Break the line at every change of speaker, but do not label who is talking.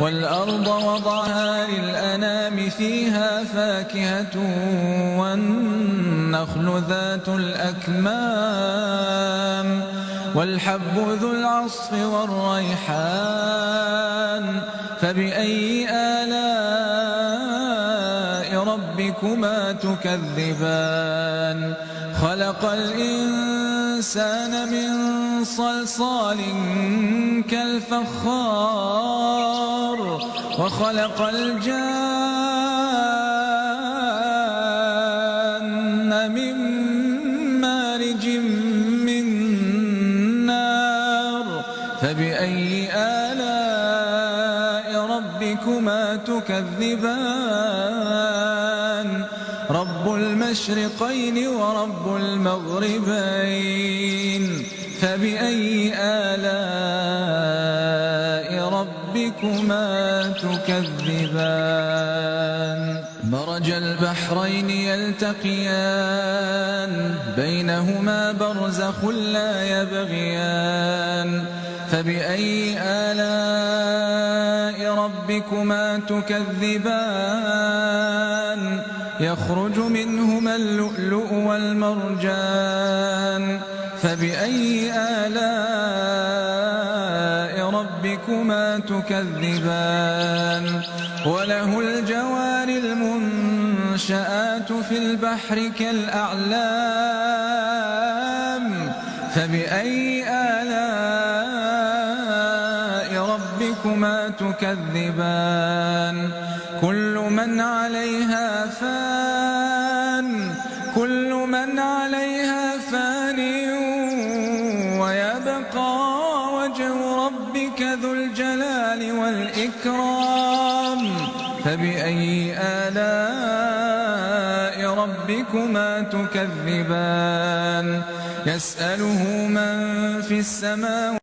والأرض وضعها للأنام فيها فاكهة والنخل ذات الأكمام والحب ذو العصف والريحان فبأي آلاء ربكما تكذبان خلق الإنسان من صلصال كالفخار وخلق الجان من مارج من نار فبأي آلاء ربكما تكذبان رب المشرقين ورب المغربين فبأي آلاء ربكما تكذبان مرج البحرين يلتقيان بينهما برزخ لا يبغيان فبأي آلاء ربكما تكذبان يخرج منهما اللؤلؤ والمرجان فبأي آلاء ربكما تكذبان وله الجوار المنشآت في البحر كالأعلام فبأي آلاء ربكما تكذبان كل من عليها فان ويبقى وجه ربك ذو الجلال والإكرام فبأي آلاء ربكما تكذبان يسأله من في السماوات